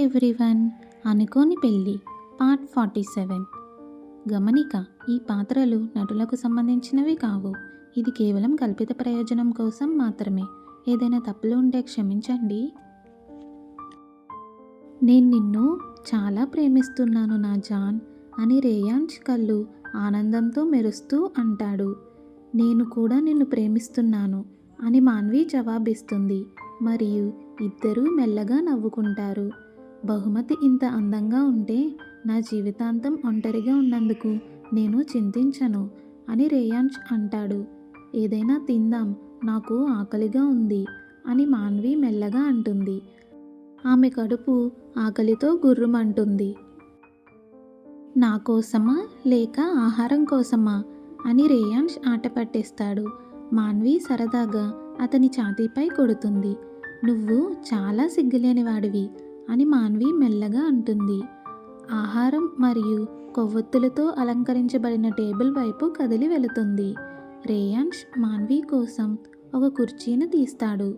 Everyone, అనుకోని పెళ్ళి part 47. గమనిక: ఈ పాత్రలు నటులకు సంబంధించినవి కావు. ఇది కేవలం కల్పిత ప్రయోజనం కోసం మాత్రమే. ఏదైనా తప్పులు ఉంటే క్షమించండి. నేను నిన్ను చాలా ప్రేమిస్తున్నాను నా జాన్ అని రేయాన్స్ కళ్ళు ఆనందంతో మెరుస్తూ అంటాడు. నేను కూడా నిన్ను ప్రేమిస్తున్నాను అని మాన్వి జవాబిస్తుంది. మరియు ఇద్దరూ మెల్లగా నవ్వుకుంటారు. బహుమతి ఇంత అందంగా ఉంటే నా జీవితాంతం ఒంటరిగా ఉన్నందుకు నేను చింతించను అని రేయాన్స్ అంటాడు. ఏదైనా తిందాం, నాకు ఆకలిగా ఉంది అని మాన్వి మెల్లగా అంటుంది. ఆమె కడుపు ఆకలితో గుర్రుమంటుంది. నా కోసమా లేక ఆహారం కోసమా అని రేయాన్స్ ఆట పట్టేస్తాడు. మాన్వి సరదాగా అతని ఛాతీపై కొడుతుంది. నువ్వు చాలా సిగ్గులేనివాడివి అని మాన్వి మెల్లగా అంటుంది. ఆహారం మరియు కొవ్వొత్తులతో అలంకరించబడిన టేబుల్ వైపు కదిలి వెళుతుంది. రేయాన్స్ మాన్వి కోసం ఒక కుర్చీని తీస్తాడు.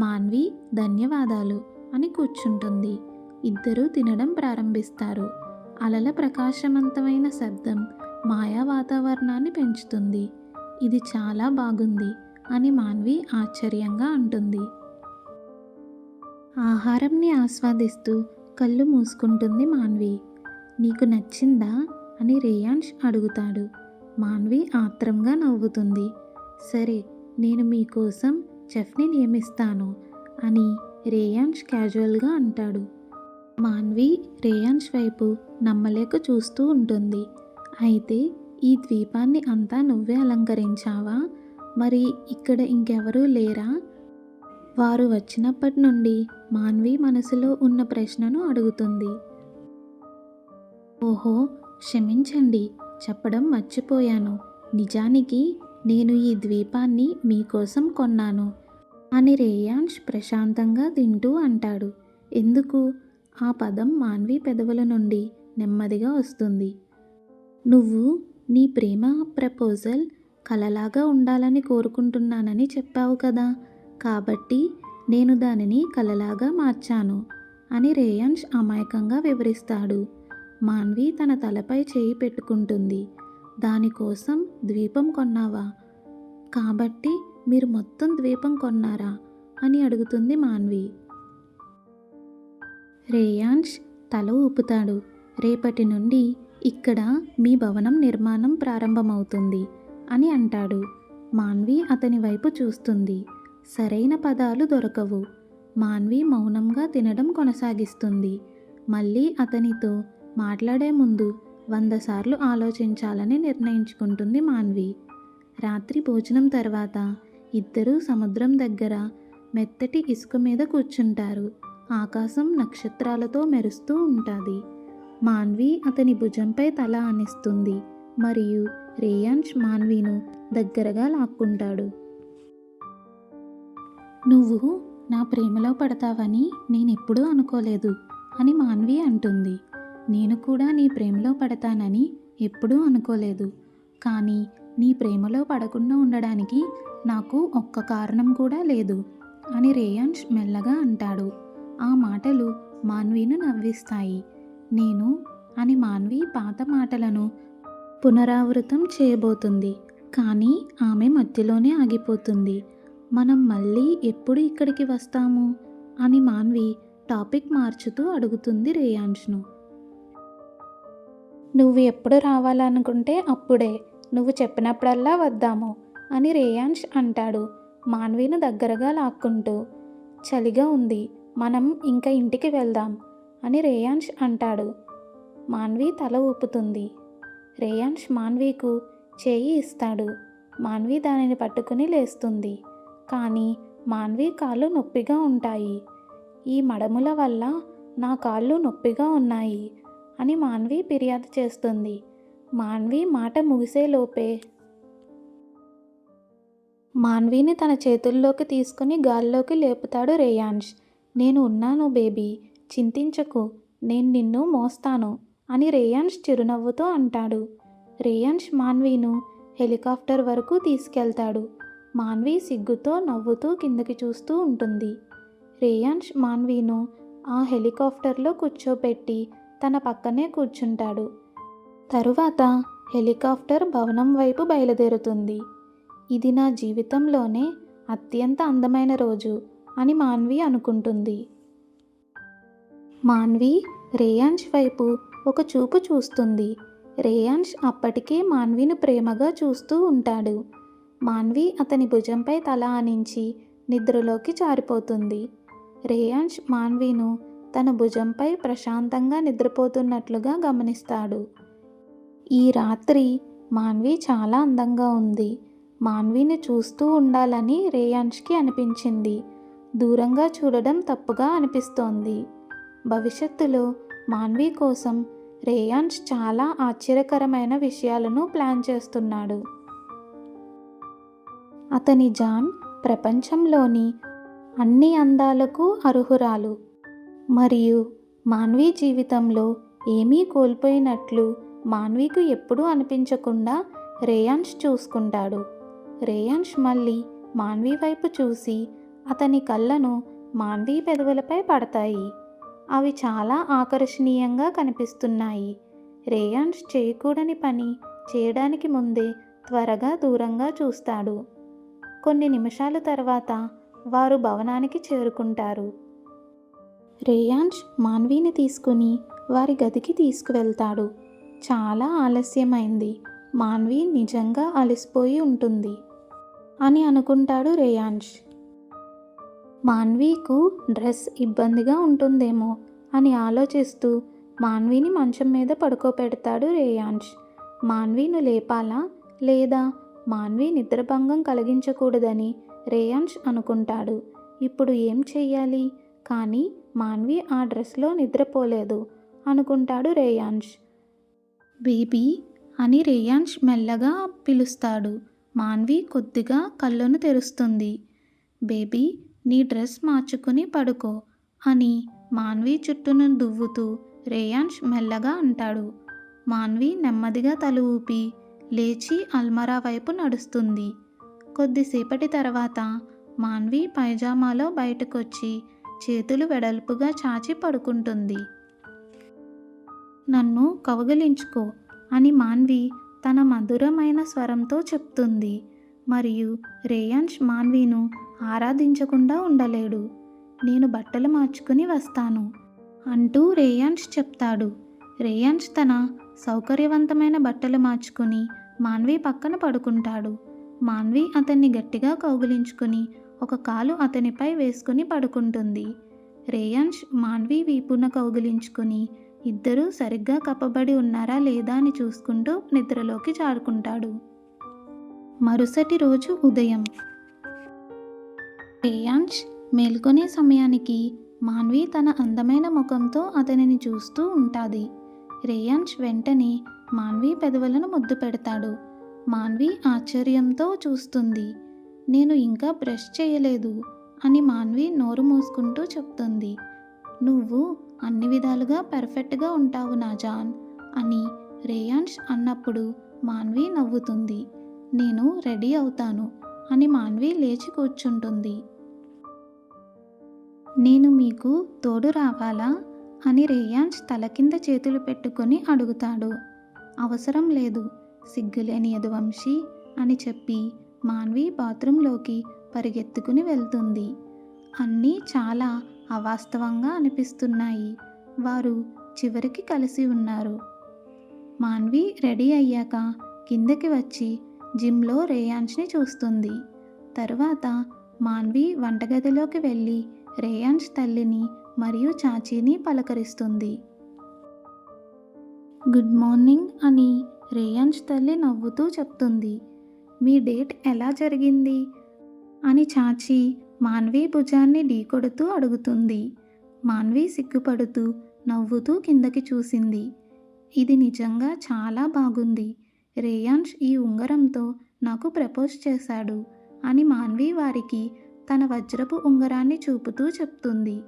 మాన్వి ధన్యవాదాలు అని కూర్చుంటుంది. ఇద్దరూ తినడం ప్రారంభిస్తారు. అలల ప్రకాశవంతమైన శబ్దం మాయా వాతావరణాన్ని పెంచుతుంది. ఇది చాలా బాగుంది అని మాన్వి ఆశ్చర్యంగా అంటుంది. ఆహారంని ఆస్వాదిస్తూ కళ్ళు మూసుకుంటుంది మాన్వి. నీకు నచ్చిందా అని రేయాన్స్ అడుగుతాడు. మాన్వి ఆత్రంగా నవ్వుతుంది. సరే, నేను మీకోసం చెఫ్ని నియమిస్తాను అని రేయాన్స్ క్యాజువల్గా అంటాడు. మాన్వి రేయాన్స్ వైపు నమ్మలేక చూస్తూ ఉంటుంది. అయితే ఈ ద్వీపాన్ని అంతా నువ్వే అలంకరించావా? మరి ఇక్కడ ఇంకెవరూ లేరా? వారు వచ్చినప్పటి నుండి మాన్వి మనసులో ఉన్న ప్రశ్నను అడుగుతుంది. ఓహో, క్షమించండి, చెప్పడం మర్చిపోయాను. నిజానికి నేను ఈ ద్వీపాన్ని మీకోసం కొన్నాను అని రేయాన్స్ ప్రశాంతంగా తింటూ అంటాడు. ఎందుకు? ఆ పదం మాన్వి పెదవుల నుండి నెమ్మదిగా వస్తుంది. నువ్వు నీ ప్రేమ ప్రపోజల్ కలలాగా ఉండాలని కోరుకుంటున్నానని చెప్పావు కదా, కాబట్టి నేను దానిని కలలాగా మార్చాను అని రేయాన్స్ అమాయకంగా వివరిస్తాడు. మాన్వి తన తలపై చేయి పెట్టుకుంటుంది. దానికోసం ద్వీపం కొన్నావా? కాబట్టి మీరు మొత్తం ద్వీపం కొన్నారా అని అడుగుతుంది మాన్వి. రేయాన్స్ తల ఊపుతాడు. రేపటి నుండి ఇక్కడ మీ భవనం నిర్మాణం ప్రారంభమవుతుంది అని అంటాడు. మాన్వి అతని వైపు చూస్తుంది. సరైన పదాలు దొరకవు. మాన్వి మౌనంగా తినడం కొనసాగిస్తుంది. మళ్ళీ అతనితో మాట్లాడే ముందు 100 సార్లు ఆలోచించాలని నిర్ణయించుకుంటుంది మాన్వి. రాత్రి భోజనం తర్వాత ఇద్దరూ సముద్రం దగ్గర మెత్తటి ఇసుక మీద కూర్చుంటారు. ఆకాశం నక్షత్రాలతో మెరుస్తూ ఉంటుంది. మాన్వి అతని భుజంపై తల ఆనిస్తుంది మరియు రేయాన్స్ మాన్విను దగ్గరగా లాక్కుంటాడు. నువ్వు నా ప్రేమలో పడతావని నేనెప్పుడూ అనుకోలేదు అని మాన్వి అంటుంది. నేను కూడా నీ ప్రేమలో పడతానని ఎప్పుడూ అనుకోలేదు. కానీ నీ ప్రేమలో పడకుండా ఉండడానికి నాకు ఒక్క కారణం కూడా లేదు అని రేయాన్స్ మెల్లగా అంటాడు. ఆ మాటలు మాన్విను నవ్విస్తాయి. నేను అని మాన్వి పాత మాటలను పునరావృతం చేయబోతుంది. కానీ ఆమె మధ్యలోనే ఆగిపోతుంది. మనం మళ్ళీ ఎప్పుడు ఇక్కడికి వస్తాము అని మాన్వి టాపిక్ మార్చుతూ అడుగుతుంది రేయాన్స్ను. నువ్వు ఎప్పుడు రావాలనుకుంటే అప్పుడే, నువ్వు చెప్పినప్పుడల్లా వద్దాము అని రేయాన్స్ అంటాడు మాన్విను దగ్గరగా లాక్కుంటూ. చలిగా ఉంది, మనం ఇంకా ఇంటికి వెళ్దాం అని రేయాన్స్ అంటాడు. మాన్వి తల ఊపుతుంది. రేయాన్స్ మాన్వికు చేయి ఇస్తాడు. మాన్వి దానిని పట్టుకుని లేస్తుంది. కానీ మాన్వి కాళ్ళు నొప్పిగా ఉంటాయి. ఈ మడముల వల్ల నా కాళ్ళు నొప్పిగా ఉన్నాయి అని మాన్వి ఫిర్యాదు చేస్తుంది. మాన్వి మాట ముగిసేలోపే మాన్విని తన చేతుల్లోకి తీసుకుని గాల్లోకి లేపుతాడు రేయాన్స్. నేను ఉన్నాను బేబీ, చింతించకు, నేను నిన్ను మోస్తాను అని రేయాన్స్ చిరునవ్వుతో అంటాడు. రేయాన్స్ మాన్విను హెలికాప్టర్ వరకు తీసుకెళ్తాడు. మాన్వి సిగ్గుతో నవ్వుతూ కిందకి చూస్తూ ఉంటుంది. రేయాన్స్ మాన్విను ఆ హెలికాప్టర్లో కూర్చోపెట్టి తన పక్కనే కూర్చుంటాడు. తరువాత హెలికాప్టర్ భవనం వైపు బయలుదేరుతుంది. ఇది నా జీవితంలోనే అత్యంత అందమైన రోజు అని మాన్వి అనుకుంటుంది. మాన్వి రేయాన్స్ వైపు ఒక చూపు చూస్తుంది. రేయాన్స్ అప్పటికే మాన్విని ప్రేమగా చూస్తూ ఉంటాడు. మాన్వి అతని భుజంపై తల ఆనించి నిద్రలోకి జారిపోతుంది. రేయాన్స్ మాన్విను తన భుజంపై ప్రశాంతంగా నిద్రపోతున్నట్లుగా గమనిస్తాడు. ఈ రాత్రి మాన్వి చాలా అందంగా ఉంది. మాన్విని చూస్తూ ఉండాలని రేయాన్స్కి అనిపించింది. దూరంగా చూడడం తప్పుగా అనిపిస్తోంది. భవిష్యత్తులో మాన్వి కోసం రేయాన్స్ చాలా ఆశ్చర్యకరమైన విషయాలను ప్లాన్ చేస్తున్నాడు. అతని జాన్ ప్రపంచంలోని అన్ని అందాలకు అర్హురాలు మరియు మాన్వి జీవితంలో ఏమీ కోల్పోయినట్లు మాన్వికు ఎప్పుడూ అనిపించకుండా రేయాన్స్ చూసుకుంటాడు. రేయాన్స్ మళ్ళీ మాన్వి వైపు చూసి అతని కళ్ళను మాన్వి పెదవులపై పడతాయి. అవి చాలా ఆకర్షణీయంగా కనిపిస్తున్నాయి. రేయాన్స్ చేయకూడని పని చేయడానికి ముందే త్వరగా దూరంగా చూస్తాడు. కొన్ని నిమిషాల తర్వాత వారు భవనానికి చేరుకుంటారు. రేయాన్స్ మాన్విని తీసుకుని వారి గదికి తీసుకువెళ్తాడు. చాలా ఆలస్యమైంది. మాన్వి నిజంగా అలసిపోయి ఉంటుంది అని అనుకుంటాడు రేయాన్స్. మాన్వికు డ్రెస్ ఇబ్బందిగా ఉంటుందేమో అని ఆలోచిస్తూ మాన్విని మంచం మీద పడుకోబెడతాడు రేయాన్స్. మాన్విను లేపాలా లేదా మాన్వి నిద్రభంగం కలిగించకూడదని రేయాన్స్ అనుకుంటాడు. ఇప్పుడు ఏం చెయ్యాలి? కానీ మాన్వి ఆ డ్రెస్లో నిద్రపోలేదు అనుకుంటాడు రేయాన్స్. బేబీ అని రేయాన్స్ మెల్లగా పిలుస్తాడు. మాన్వి కొద్దిగా కళ్ళను తెరుస్తుంది. బేబీ నీ డ్రెస్ మార్చుకుని పడుకో అని మాన్వి చుట్టూను దువ్వుతూ రేయాన్స్ మెల్లగా అంటాడు. మాన్వి నెమ్మదిగా తల ఊపి లేచి అల్మరా వైపు నడుస్తుంది. కొద్దిసేపటి తర్వాత మాన్వి పైజామాలో బయటకొచ్చి చేతులు వెడల్పుగా చాచి పడుకుంటుంది. నన్ను కౌగిలించుకో అని మాన్వి తన మధురమైన స్వరంతో చెప్తుంది. మరియు రేయాన్స్ మాన్విను ఆరాధించకుండా ఉండలేడు. నేను బట్టలు మార్చుకుని వస్తాను అంటూ రేయాన్స్ చెప్తాడు. రేయాన్స్ తన సౌకర్యవంతమైన బట్టలు మార్చుకుని మాన్వి పక్కన పడుకుంటాడు. మాన్వి అతన్ని గట్టిగా కౌగిలించుకుని ఒక కాలు అతనిపై వేసుకుని పడుకుంటుంది. రేయాన్స్ మాన్వి వీపున కౌగిలించుకుని ఇద్దరూ సరిగ్గా కప్పబడి ఉన్నారా లేదా అని చూసుకుంటూ నిద్రలోకి జారుకుంటాడు. మరుసటి రోజు ఉదయం రేయాన్స్ మేల్కొనే సమయానికి మాన్వి తన అందమైన ముఖంతో అతనిని చూస్తూ ఉంటుంది. రేయాన్స్ వెంటనే మాన్వి పెదవులను ముద్దు పెడతాడు. మాన్వి ఆశ్చర్యంతో చూస్తుంది. నేను ఇంకా బ్రష్ చేయలేదు అని మాన్వి నోరు మూసుకుంటూ చెప్తుంది. నువ్వు అన్ని విధాలుగా పర్ఫెక్ట్గా ఉంటావు నా జాన్ అని రేయాన్స్ అన్నప్పుడు మాన్వి నవ్వుతుంది. నేను రెడీ అవుతాను అని మాన్వి లేచి కూర్చుంటుంది. నేను మీకు తోడు రావాలా అని రేయాన్స్ తల కింద చేతులు పెట్టుకొని అడుగుతాడు. అవసరం లేదు, సిగ్గులేని యదువంశీ అని చెప్పి మాన్వి బాత్రూంలోకి పరిగెత్తుకుని వెళ్తుంది. అన్నీ చాలా అవాస్తవంగా అనిపిస్తున్నాయి. వారు చివరికి కలిసి ఉన్నారు. మాన్వి రెడీ అయ్యాక కిందకి వచ్చి జిమ్లో రేయాన్స్ని చూస్తుంది. తరువాత మాన్వి వంటగదిలోకి వెళ్ళి రేయాన్స్ తల్లిని మరియు చాచీని పలకరిస్తుంది. గుడ్ మార్నింగ్ అని రేయాన్స్ తల్లి నవ్వుతూ చెప్తుంది. మీ డేట్ ఎలా జరిగింది అని చాచీ మాన్వి భుజాన్ని ఢీకొడుతూ అడుగుతుంది. మాన్వి సిగ్గుపడుతూ నవ్వుతూ కిందకి చూసింది. ఇది నిజంగా చాలా బాగుంది. రేయాన్స్ ఈ ఉంగరంతో నాకు ప్రపోజ్ చేశాడు అని మాన్వి వారికి తన వజ్రపు ఉంగరాన్ని చూపుతూ చెప్తుంది.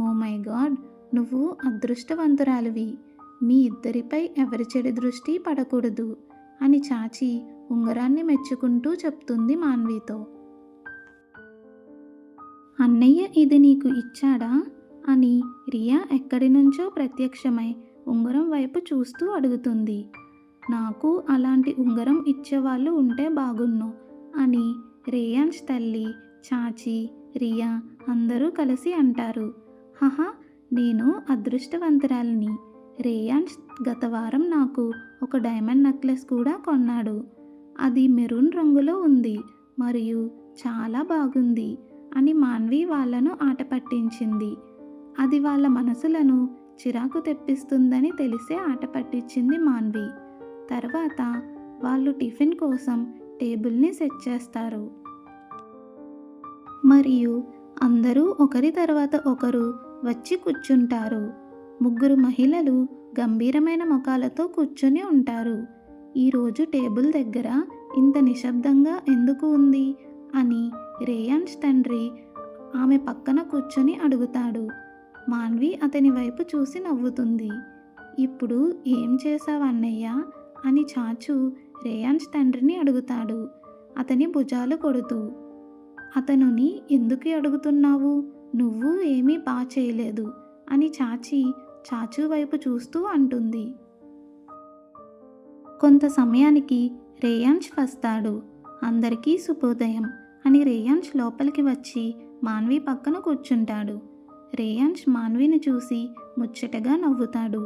ఓ మై గాడ్, నువ్వు అదృష్టవంతురాలివి. మీ ఇద్దరిపై ఎవరి చెడు దృష్టి పడకూడదు అని చాచి ఉంగరాన్ని మెచ్చుకుంటూ చెప్తుంది మాన్వితో. అన్నయ్య ఇది నీకు ఇచ్చాడా అని రియా ఎక్కడి నుంచో ప్రత్యక్షమై ఉంగరం వైపు చూస్తూ అడుగుతుంది. నాకు అలాంటి ఉంగరం ఇచ్చేవాళ్ళు ఉంటే బాగున్ను అని రేయాన్స్ తల్లి, చాచి, రియా అందరూ కలిసి అంటారు. హహా, నేను అదృష్టవంతురాలిని. రేయాన్స్ గత వారం నాకు ఒక డైమండ్ నెక్లెస్ కూడా కొన్నాడు. అది మెరూన్ రంగులో ఉంది మరియు చాలా బాగుంది అని మాన్వి వాళ్ళను ఆట పట్టించింది. అది వాళ్ళ మనసులను చిరాకు తెప్పిస్తుందని తెలిసే ఆట పట్టించింది మాన్వి. తర్వాత వాళ్ళు టిఫిన్ కోసం టేబుల్ని సెట్ చేస్తారు మరియు అందరూ ఒకరి తర్వాత ఒకరు వచ్చి కూర్చుంటారు. 3 మహిళలు గంభీరమైన ముఖాలతో కూర్చుని ఉంటారు. ఈరోజు టేబుల్ దగ్గర ఇంత నిశ్శబ్దంగా ఎందుకు ఉంది అని రేయాన్స్ తండ్రి ఆమె పక్కన కూర్చొని అడుగుతాడు. మాన్వి అతని వైపు చూసి నవ్వుతుంది. ఇప్పుడు ఏం చేశావు అన్నయ్య అని చాచు రేయాన్స్ తండ్రిని అడుగుతాడు, అతని భుజాలు కొడుతూ. అతనుని ఎందుకు అడుగుతున్నావు, నువ్వు ఏమీ చేయలేదు అని చాచు వైపు చూస్తూ అంటుంది. కొంత సమయానికి రేయాన్స్ వస్తాడు. అందరికీ శుభోదయం అని రేయాన్స్ లోపలికి వచ్చి మాన్వి పక్కన కూర్చుంటాడు. రేయాన్స్ మాన్విని చూసి ముచ్చటగా నవ్వుతాడు.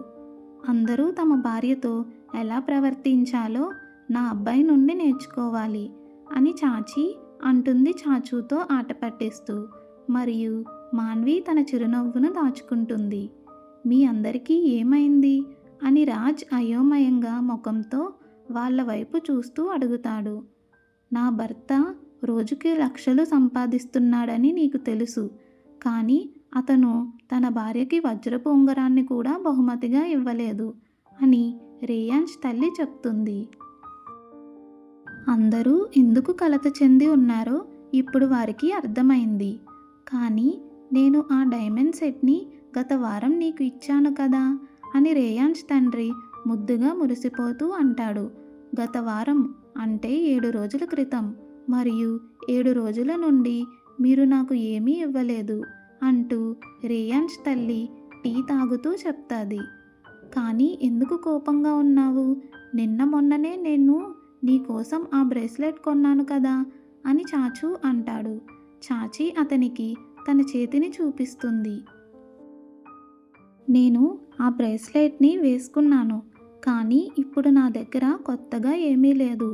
అందరూ తమ భార్యతో ఎలా ప్రవర్తించాలో నా అబ్బాయి నుండి నేర్చుకోవాలి అని చాచి అంటుంది చాచుతో ఆట పట్టిస్తూ. మరియు మాన్వి తన చిరునవ్వును దాచుకుంటుంది. మీ అందరికీ ఏమైంది అని రాజ్ అయోమయంగా ముఖంతో వాళ్ళ వైపు చూస్తూ అడుగుతాడు. నా భర్త రోజుకి లక్షలు సంపాదిస్తున్నాడని నీకు తెలుసు, కానీ అతను తన భార్యకి వజ్రపు ఉంగరాన్ని కూడా బహుమతిగా ఇవ్వలేదు అని రేయాన్స్ తల్లి చెప్తుంది. అందరూ ఎందుకు కలత చెంది ఉన్నారో ఇప్పుడు వారికి అర్థమైంది. కానీ నేను ఆ డైమండ్ సెట్ని గత వారం నీకు ఇచ్చాను కదా అని రేయాన్స్ తండ్రి ముద్దుగా మురిసిపోతూ అంటాడు. గత వారం అంటే 7 రోజుల క్రితం, మరియు 7 రోజుల నుండి మీరు నాకు ఏమీ ఇవ్వలేదు అంటూ రేయాన్స్ తల్లి టీ తాగుతూ చెప్తాది. కానీ ఎందుకు కోపంగా ఉన్నావు, నిన్న మొన్ననే నేను నీకోసం ఆ బ్రేస్లెట్ కొన్నాను కదా అని చాచు అంటాడు. చాచి అతనికి తన చేతిని చూపిస్తుంది. నేను ఆ బ్రేస్లెట్ని వేసుకున్నాను, కానీ ఇప్పుడు నా దగ్గర కొత్తగా ఏమీ లేదు.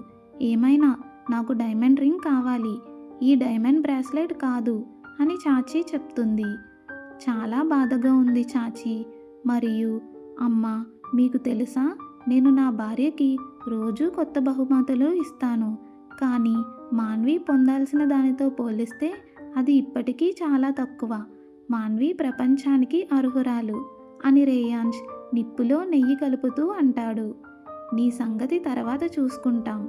ఏమైనా నాకు డైమండ్ రింగ్ కావాలి, ఈ డైమండ్ బ్రేస్లెట్ కాదు అని చాచి చెప్తుంది. చాలా బాధగా ఉంది చాచి. మరియు అమ్మ, మీకు తెలుసా, నేను నా భార్యకి రోజు కొత్త బహుమతులు ఇస్తాను, కానీ మాన్వి పొందాల్సిన దానితో పోలిస్తే అది ఇప్పటికీ చాలా తక్కువ. మాన్వి ప్రపంచానికి అర్హురాలు అని రేయాన్స్ నిప్పులో నెయ్యి కలుపుతూ అంటాడు. నీ సంగతి తర్వాత చూసుకుంటాం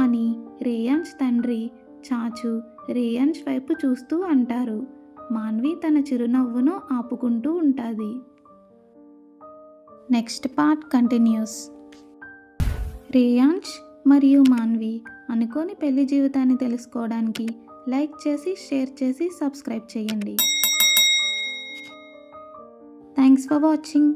అని రేయాన్స్ తండ్రి, చాచు రేయాన్స్ వైపు చూస్తూ అంటారు. మాన్వి తన చిరునవ్వును ఆపుకుంటూ ఉంటుంది. Next part continuous. రేయాన్స్ మరియు మాన్వి అనుకోని పెళ్లి జీవితాన్ని తెలుసుకోవడానికి లైక్ చేసి, షేర్ చేసి, సబ్స్క్రైబ్ చేయండి. Thanks for watching.